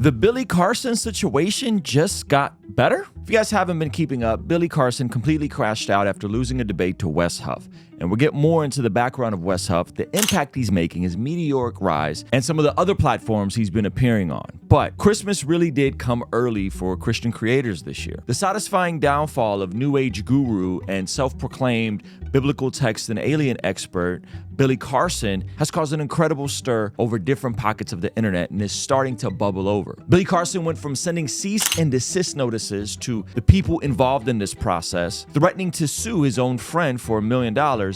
The Billy Carson situation just got better? If you guys haven't been keeping up, Billy Carson completely crashed out after losing a debate to Wes Huff. And we'll get more into the background of Wes Huff, the impact he's making, his meteoric rise, and some of the other platforms he's been appearing on. But Christmas really did come early for Christian creators this year. The satisfying downfall of New Age guru and self-proclaimed biblical text and alien expert Billy Carson has caused an incredible stir over different pockets of the internet and is starting to bubble over. Billy Carson went from sending cease and desist notices to the people involved in this process, threatening to sue his own friend for $1 million,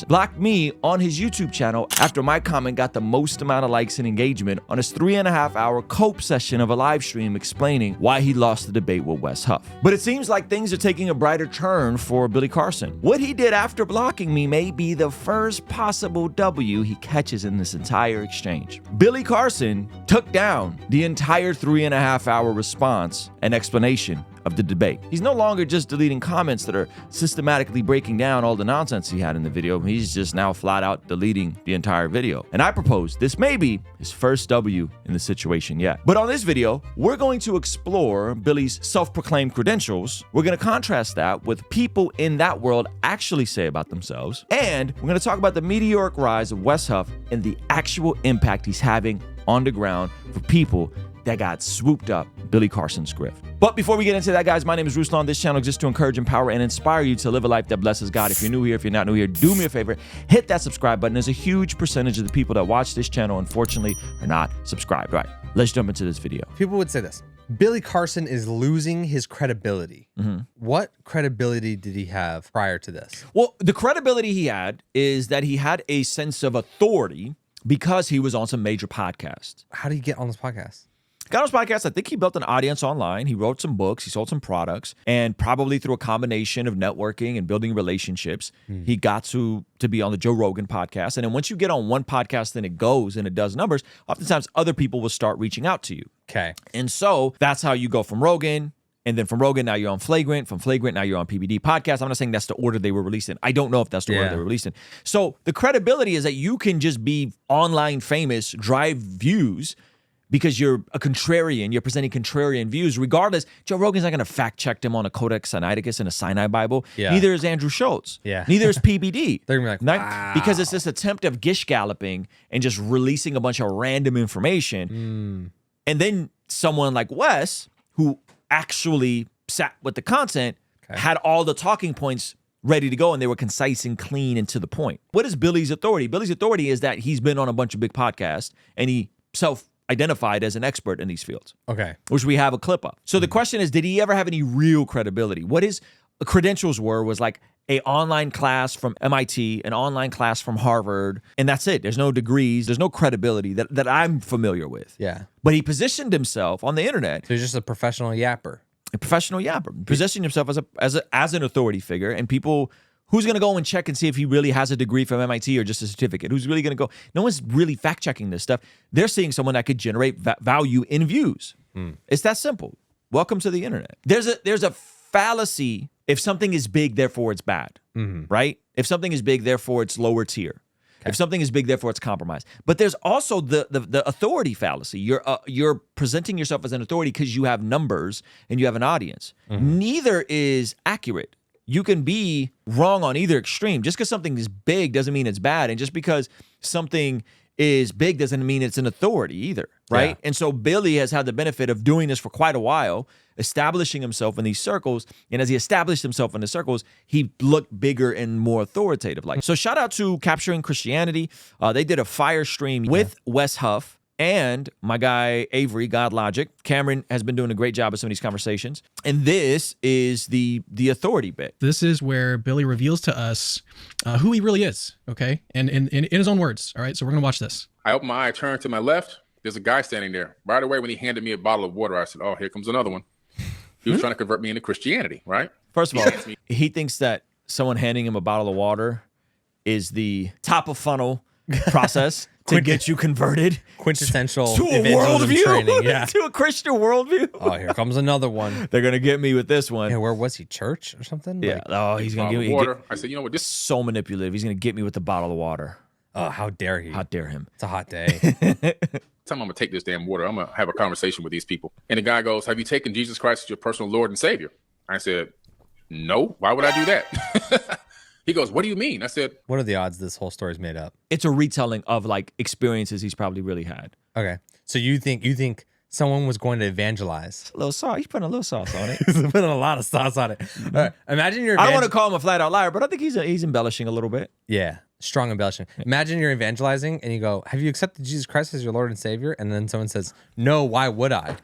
blocked me on his YouTube channel after my comment got the most amount of likes and engagement on his 3.5-hour cope session of a live stream explaining why he lost the debate with Wes Huff. But it seems like things are taking a brighter turn for Billy Carson. What he did after blocking me may be the first possible W he catches in this entire exchange. Billy Carson took down the entire 3.5-hour response and explanation of the debate. He's no longer just deleting comments that are systematically breaking down all the nonsense he had in the video. He's just now flat out deleting the entire video. And I propose this may be his first W in the situation yet. But on this video, we're going to explore Billy's self-proclaimed credentials. We're going to contrast that with people in that world actually say about themselves. And we're going to talk about the meteoric rise of Wes Huff and the actual impact he's having on the ground for people that got swooped up Billy Carson's grift. But before we get into that, guys, my name is Ruslan. This channel exists to encourage, empower, and inspire you to live a life that blesses God. If you're new here, if you're not new here, do me a favor, hit that subscribe button. There's a huge percentage of the people that watch this channel, unfortunately, are not subscribed. All right, let's jump into this video. People would say this: Billy Carson is losing his credibility. What credibility did he have prior to this? Well, the credibility he had is that he had a sense of authority because he was on some major podcasts. How did he get on this podcast? Got on his podcast, I think he built an audience online. He wrote some books, he sold some products, and probably through a combination of networking and building relationships, he got to be on the Joe Rogan podcast. And then once you get on one podcast and it goes and it does numbers, oftentimes other people will start reaching out to you. Okay. And so that's how you go from Rogan. And then from Rogan, now you're on Flagrant. From Flagrant, now you're on PBD Podcast. I'm not saying that's the order they were released in. I don't know if that's the order they were released in. So the credibility is that you can just be online famous, drive views, because you're a contrarian, you're presenting contrarian views. Regardless, Joe Rogan's not going to fact check them on a Codex Sinaiticus and a Sinai Bible. Neither is Andrew Schultz. Neither is PBD. They're going to be like, wow. Because it's this attempt of gish galloping and just releasing a bunch of random information. And then someone like Wes, who actually sat with the content, had all the talking points ready to go, and they were concise and clean and to the point. What is Billy's authority? Billy's authority is that he's been on a bunch of big podcasts, and he identified as an expert in these fields. Okay. Which we have a clip of. So the question is, did he ever have any real credibility? What his credentials was like an online class from MIT, an online class from Harvard, and that's it. There's no degrees, there's no credibility that I'm familiar with. But he positioned himself on the internet. So he's just a professional yapper. A professional yapper. Positioning himself as an authority figure, and people. Who's going to go and check and see if he really has a degree from MIT or just a certificate? Who's really going to go? No one's really fact-checking this stuff. They're seeing someone that could generate value in views. It's that simple. Welcome to the internet. There's a fallacy. If something is big, therefore it's bad, right? If something is big, therefore it's lower tier. If something is big, therefore it's compromised. But there's also the authority fallacy. You're presenting yourself as an authority because you have numbers and you have an audience. Neither is accurate. You can be wrong on either extreme. Just because something is big doesn't mean it's bad. And just because something is big doesn't mean it's an authority either, right? And so Billy has had the benefit of doing this for quite a while, establishing himself in these circles. And as he established himself in the circles, he looked bigger and more authoritative. So shout out to Capturing Christianity. They did a fire stream with Wes Huff and my guy Avery, God Logic. Cameron has been doing a great job of some of these conversations. And this is the authority bit. This is where Billy reveals to us who he really is, okay? And in his own words, all right? So we're going to watch this. I open my eye, turn to my left. There's a guy standing there. Right away, when he handed me a bottle of water, I said, oh, here comes another one. He was trying to convert me into Christianity, right? First of all, he thinks that someone handing him a bottle of water is the top of funnel process to get you converted. Quintessential to a worldview, training, to a Christian worldview. Oh, here comes another one. They're gonna get me with this one. Yeah, where was he? Church or something? Yeah. Oh, he's gonna give me water. I said, you know what? This so manipulative. He's gonna get me with the bottle of water. Oh, how dare he? How dare him? It's a hot day. Time I'm gonna take this damn water. I'm gonna have a conversation with these people. And the guy goes, "Have you taken Jesus Christ as your personal Lord and Savior?" I said, "No. Why would I do that?" He goes, "What do you mean?" I said, What are the odds this whole story's made up? It's a retelling of like experiences he's probably really had. Okay, so you think someone was going to evangelize? A little sauce. He's putting a little sauce on it. He's putting a lot of sauce on it. All right, imagine you're. I don't want to call him a flat out liar, but I think he's embellishing a little bit. Yeah, strong embellishment. Imagine you're evangelizing and you go, "Have you accepted Jesus Christ as your Lord and Savior?" And then someone says, "No, why would I?"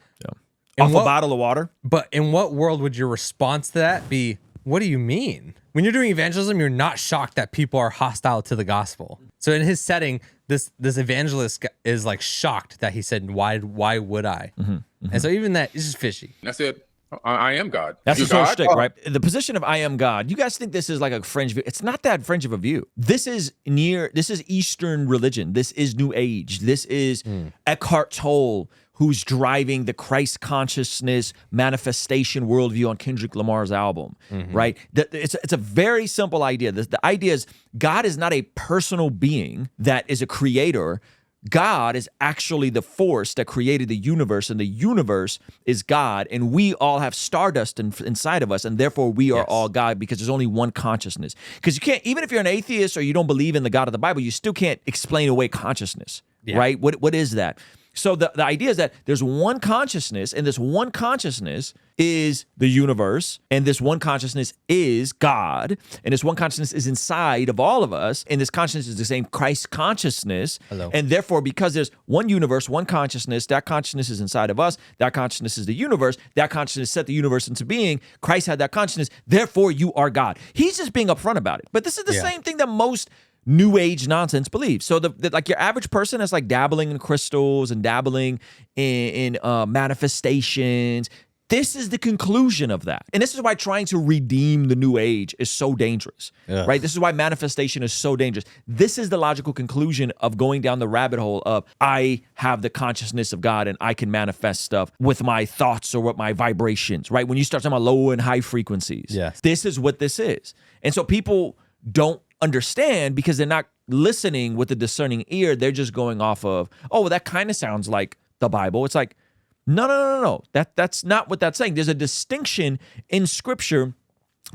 Off a bottle of water. But in what world would your response to that be? What do you mean? When you're doing evangelism, you're not shocked that people are hostile to the gospel. So in his setting, this evangelist is like shocked that he said, "Why would I?" And so even that is just fishy. and I said, I am God. That's You the sort of God? shtick, right? The position of I am God. You guys think this is like a fringe view. It's not that fringe of a view. This is Eastern religion. This is New Age. This is Eckhart Tolle, who's driving the Christ consciousness manifestation worldview on Kendrick Lamar's album, right? It's a very simple idea. The idea is God is not a personal being that is a creator. God is actually the force that created the universe, and the universe is God, and we all have stardust inside of us, and therefore we are all God because there's only one consciousness. Because you can't, even if you're an atheist or you don't believe in the God of the Bible, you still can't explain away consciousness, right? What is that? So the idea is that there's one consciousness, and this one consciousness is the universe, and this one consciousness is God, and this one consciousness is inside of all of us, and this consciousness is the same Christ consciousness. Hello. And therefore, because there's one universe, one consciousness, that consciousness is inside of us, that consciousness is the universe, that consciousness set the universe into being, Christ had that consciousness, therefore you are God. He's just being upfront about it. But this is the same thing that most New Age nonsense believes. So the like your average person that's like dabbling in crystals and dabbling in manifestations. This is the conclusion of that. And this is why trying to redeem the New Age is so dangerous, right? This is why manifestation is so dangerous. This is the logical conclusion of going down the rabbit hole of I have the consciousness of God and I can manifest stuff with my thoughts or with my vibrations, right? When you start talking about low and high frequencies, this is what this is. And so people don't understand because they're not listening with a discerning ear. They're just going off of, oh, well, that kind of sounds like the Bible. It's like, no. That's not what that's saying. There's a distinction in Scripture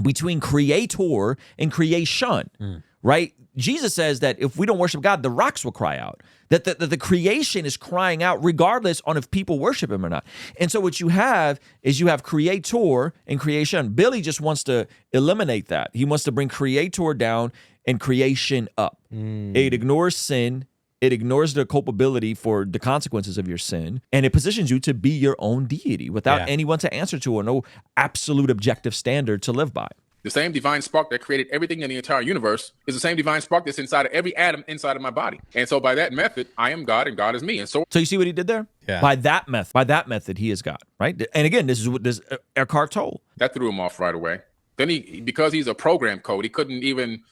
between creator and creation, right? Jesus says that if we don't worship God, the rocks will cry out. That the creation is crying out regardless on if people worship him or not. And so what you have is you have creator and creation. Billy just wants to eliminate that. He wants to bring creator down and creation up. It ignores sin. It ignores the culpability for the consequences of your sin, and it positions you to be your own deity without anyone to answer to or no absolute objective standard to live by. The same divine spark that created everything in the entire universe is the same divine spark that's inside of every atom inside of my body. And so by that method, I am God and God is me. And so you see what he did there? Yeah. By that method, he is God, right? And again, this is what this Eckhart Tolle. that threw him off right away. Then because he's a program code, he couldn't even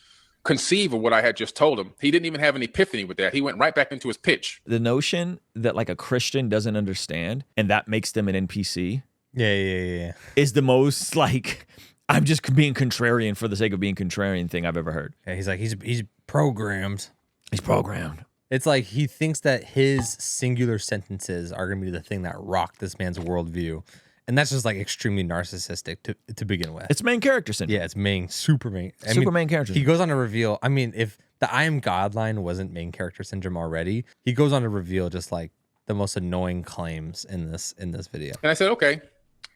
conceive of what I had just told him. He didn't even have an epiphany with that. He went right back into his pitch. The notion that like a Christian doesn't understand and that makes them an NPC is the most like, I'm just being contrarian for the sake of being contrarian thing I've ever heard. Yeah, he's like, he's programmed. He's programmed. It's like he thinks that his singular sentences are going to be the thing that rock this man's worldview. And that's just like extremely narcissistic to begin with. It's main character syndrome. Yeah, it's super main. Main character. He goes on to reveal, I mean, if the I am God line wasn't main character syndrome already, he goes on to reveal just like the most annoying claims in this video. And I said, okay,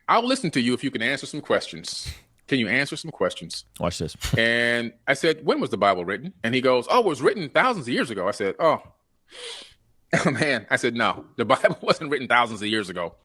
I'll listen to you if you can answer some questions. Can you answer some questions? Watch this. And I said, when was the Bible written? And he goes, oh, it was written thousands of years ago. I said, oh man. I said, no, the Bible wasn't written thousands of years ago.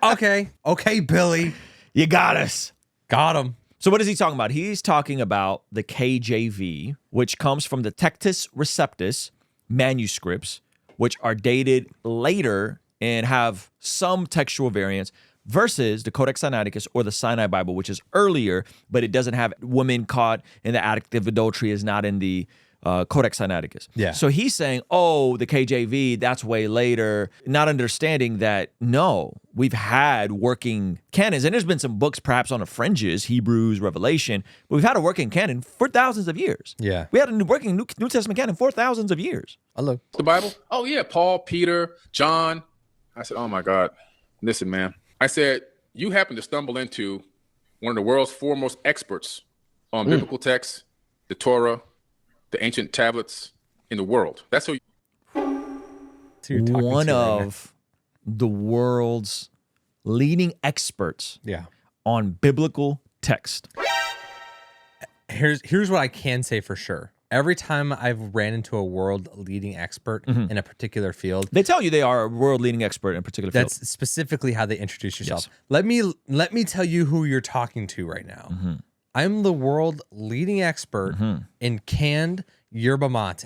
Okay, Billy. You got us. Got him. So what is he talking about? He's talking about the KJV, which comes from the Textus Receptus manuscripts, which are dated later and have some textual variants, versus the Codex Sinaiticus or the Sinai Bible, which is earlier, but it doesn't have women caught in the act of adultery is not in the Codex Sinaiticus. Yeah. So he's saying, oh, the KJV, that's way later, not understanding that, no, we've had working canons, and there's been some books perhaps on the fringes, Hebrews, Revelation, but we've had a working canon for thousands of years. Yeah. We had a working New Testament canon for thousands of years. Hello. The Bible? Oh, yeah. Paul, Peter, John. I said, oh, my God. Listen, man. I said, you happen to stumble into one of the world's foremost experts on biblical texts, the Torah, the ancient tablets in the world. That's who One of the world's leading experts on biblical text. Here's what I can say for sure. Every time I've ran into a world leading expert in a particular field, they tell you they are a world leading expert in a particular field. That's specifically how they introduce yourself. Yes. Let me tell you who you're talking to right now. I'm the world leading expert in canned yerba mate.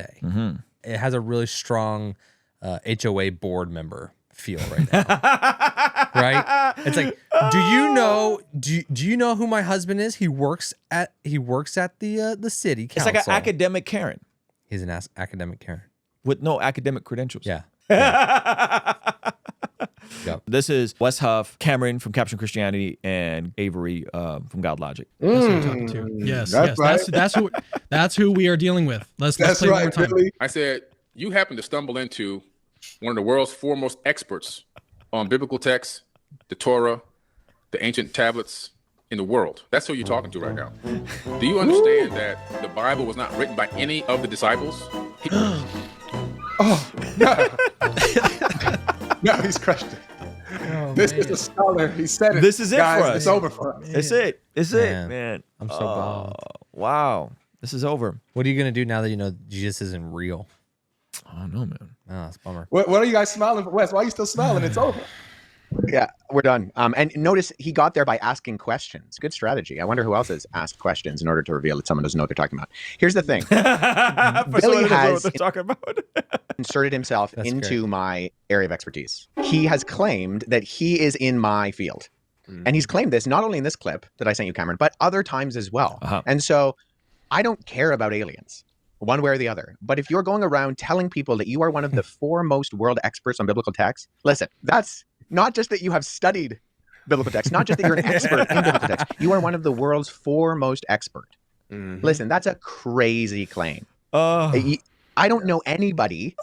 It has a really strong HOA board member feel right now. Right? It's like, do you know who my husband is? He works at the city council. It's like an academic Karen. He's an academic Karen with no academic credentials. Yeah. Yep. This is Wes Huff, Cameron from Caption Christianity, and Avery from God Logic. That's who I'm talking to. Yes, That's yes, right. that's who we are dealing with. Let's play one more time. Billy. I said, you happen to stumble into one of the world's foremost experts on biblical texts, the Torah, the ancient tablets in the world. That's who you're talking to right now. Do you understand that the Bible was not written by any of the disciples? Oh, no. No, he's crushed it. This is a scholar. He said it. This is it guys, for us. It's over for us. It's it. It's it, man. I'm so bummed. Wow. This is over. What are you gonna do now that you know Jesus isn't real? I don't know, man. Oh, that's a bummer. What are you guys smiling for, Wes? Why are you still smiling? It's over. Yeah, we're done. And notice he got there by asking questions. Good strategy. I wonder who else has asked questions in order to reveal that someone doesn't know what they're talking about. Here's the thing. Billy has talking about. inserted himself into my area of expertise. He has claimed that he is in my field. And he's claimed this not only in this clip that I sent you, Cameron, but other times as well. And so I don't care about aliens one way or the other. But if you're going around telling people that you are one of the foremost world experts on biblical texts, listen, that's not just that you have studied biblical text, not just that you're an expert in biblical text. You are one of the world's foremost expert. Listen, that's a crazy claim. I don't know anybody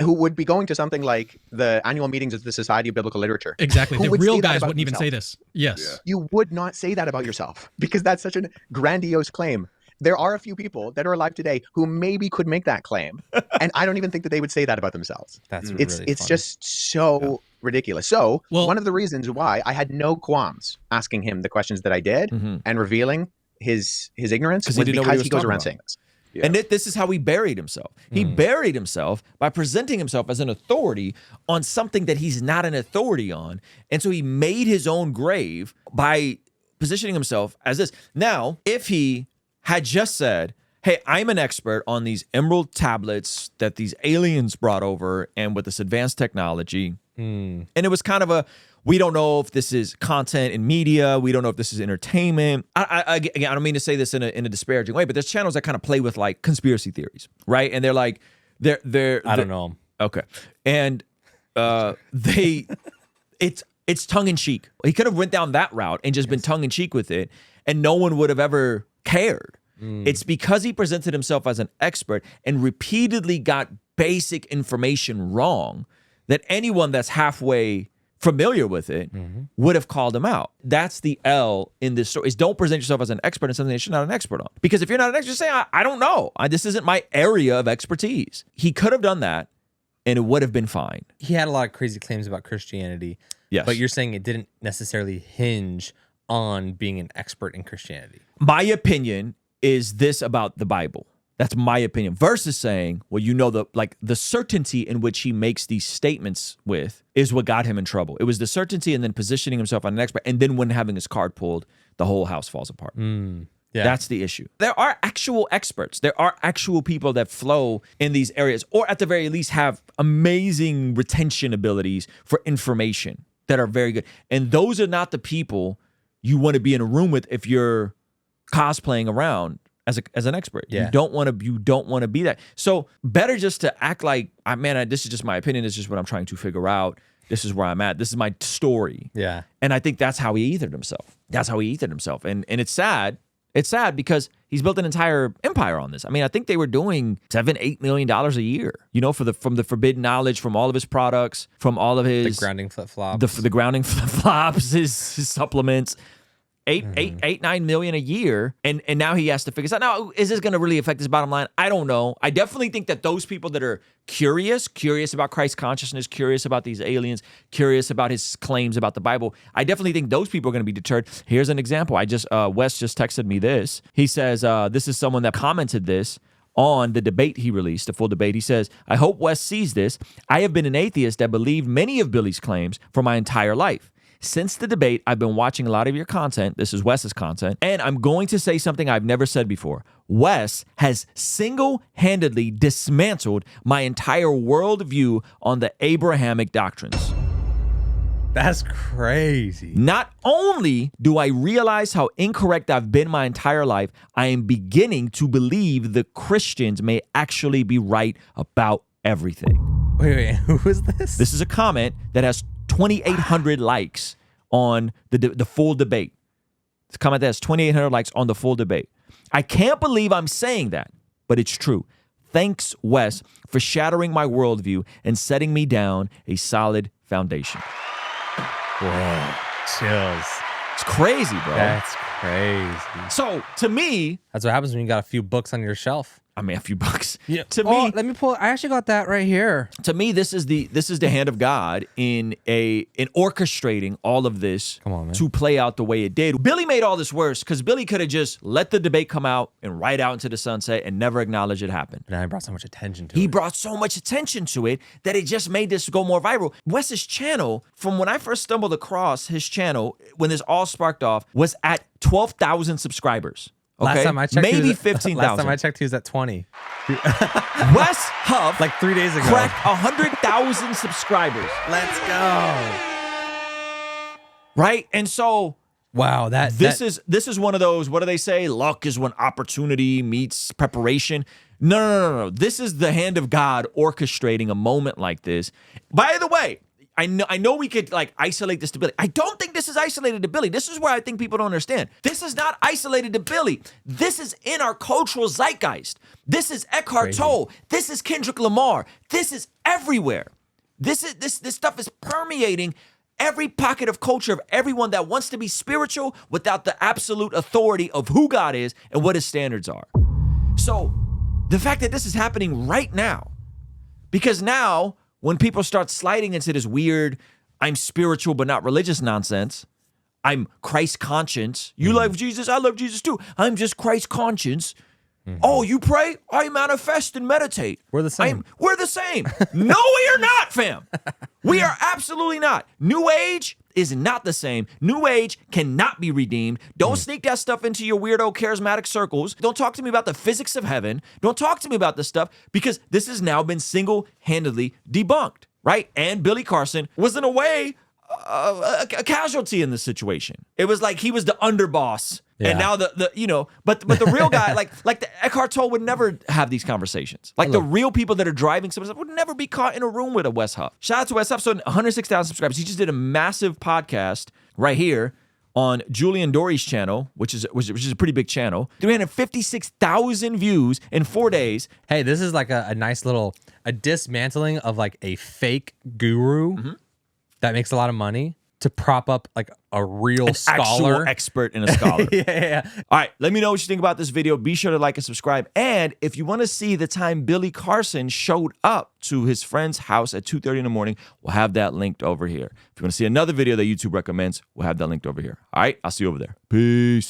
who would be going to something like the annual meetings of the Society of Biblical Literature. Exactly. Who The would real say that guys about wouldn't even say themselves. this. Yes. You would not say that about yourself because that's such a grandiose claim. There are a few people that are alive today who maybe could make that claim. And I don't even think that they would say that about themselves. That's It's really funny. just so ridiculous. So one of the reasons why I had no qualms asking him the questions that I did and revealing his ignorance was because he goes around saying this. Yeah. And this is how he buried himself. He buried himself by presenting himself as an authority on something that he's not an authority on. And so he made his own grave by positioning himself as this. Now, if he had just said, hey, I'm an expert on these emerald tablets that these aliens brought over and with this advanced technology. And it was kind of we don't know if this is content in media. We don't know if this is entertainment. Again, I don't mean to say this in a disparaging way, but there's channels that kind of play with like conspiracy theories, right? And they're like, I don't know them. Okay. And it's tongue in cheek. He could have went down that route and just been tongue in cheek with it, and no one would have ever cared. It's because he presented himself as an expert and repeatedly got basic information wrong that anyone that's halfway familiar with it would have called him out. That's the L in this story, is don't present yourself as an expert in something that you're not an expert on. Because if you're not an expert, say, I don't know. This isn't my area of expertise. He could have done that and it would have been fine. He had a lot of crazy claims about Christianity. Yes. But you're saying it didn't necessarily hinge on being an expert in Christianity. My opinion is this about the Bible. That's my opinion. Versus saying, well, you know, the certainty in which he makes these statements with is what got him in trouble. It was the certainty and then positioning himself on an expert. And then when having his card pulled, the whole house falls apart. Yeah. That's the issue. There are actual experts. There are actual people that flow in these areas, or at the very least have amazing retention abilities for information that are very good. And those are not the people you want to be in a room with if you're cosplaying around as an expert. Yeah. You don't want to be that. So better just to act like, this is just my opinion. It's just what I'm trying to figure out. This is where I'm at. This is my story. Yeah. And I think that's how he ethered himself. That's how he ethered himself. And it's sad. It's sad because he's built an entire empire on this. I mean, I think they were doing $7-8 million a year, you know, from the forbidden knowledge, from all of his products, from all of his The grounding flip-flops. the grounding flip-flops, his supplements. 8-9 million a year, and now he has to figure this out. Now, is this going to really affect his bottom line? I don't know. I definitely think that those people that are curious about Christ consciousness, curious about these aliens, curious about his claims about the Bible, I definitely think those people are going to be deterred. Here's an example. Wes just texted me this. He says, this is someone that commented this on the debate he released, the full debate. He says, I hope Wes sees this. I have been an atheist that believed many of Billy's claims for my entire life. Since the debate, I've been watching a lot of your content. This is Wes's content. And I'm going to say something I've never said before. Wes has single-handedly dismantled my entire worldview on the Abrahamic doctrines. That's crazy. Not only do I realize how incorrect I've been my entire life, I am beginning to believe the Christians may actually be right about everything. Wait, who is this? This is a comment that has 2,800 likes on the full debate. It's a comment that has 2,800 likes on the full debate. I can't believe I'm saying that, but it's true. Thanks, Wes, for shattering my worldview and setting me down a solid foundation. Whoa, chills. It's crazy, bro. That's crazy. So, to me, That's what happens when you got a few books on your shelf. I mean, a few bucks. Yeah. To me, let me pull. I actually got that right here. to me, this is the hand of God in orchestrating all of this Come on, man. to play out the way it did. Billy made all this worse because Billy could have just let the debate come out and ride out into the sunset and never acknowledge it happened. And I brought so much attention to it. He brought so much attention to it that it just made this go more viral. Wes's channel, from when I first stumbled across his channel, when this all sparked off, was at 12,000 subscribers. Okay? Last time I checked, maybe he was at- 15,000. Last time I checked, he was at 20. Wes Huff Like 3 days ago. cracked 100,000 subscribers. Let's go. Right? And so Wow, this is one of those, what do they say? Luck is when opportunity meets preparation. No. This is the hand of God orchestrating a moment like this. By the way, I know we could like isolate this to Billy. I don't think this is isolated to Billy. This is where I think people don't understand. This is not isolated to Billy. This is in our cultural zeitgeist. This is Eckhart Tolle. This is Kendrick Lamar. This is everywhere. This stuff is permeating every pocket of culture of everyone that wants to be spiritual without the absolute authority of who God is and what his standards are. So the fact that this is happening right now, because now when people start sliding into this weird, I'm spiritual but not religious nonsense, I'm Christ conscious. You love Jesus? I love Jesus too. I'm just Christ conscious. Oh, you pray? I manifest and meditate. We're the same. We're the same. No, we are not, fam. We are absolutely not. New Age is not the same. New Age cannot be redeemed. Don't sneak that stuff into your weirdo charismatic circles. Don't talk to me about the physics of heaven. Don't talk to me about this stuff because this has now been single-handedly debunked, right? And Billy Carson was in a way a casualty in this situation. It was like he was the underboss. Yeah. And now but the real guy, like the Eckhart Tolle would never have these conversations. Like the real people that are driving some stuff would never be caught in a room with a Wes Huff. Shout out to Wes Huff. So 106,000 subscribers. He just did a massive podcast right here on Julian Dory's channel, which is a pretty big channel. 356,000 views in 4 days. Hey, this is like a nice little dismantling of like a fake guru that makes a lot of money to prop up like a real scholar. Actual expert and a scholar. Yeah. All right, let me know what you think about this video. Be sure to like and subscribe. And if you want to see the time Billy Carson showed up to his friend's house at 2:30 in the morning, we'll have that linked over here. If you want to see another video that YouTube recommends, we'll have that linked over here. All right, I'll see you over there. Peace.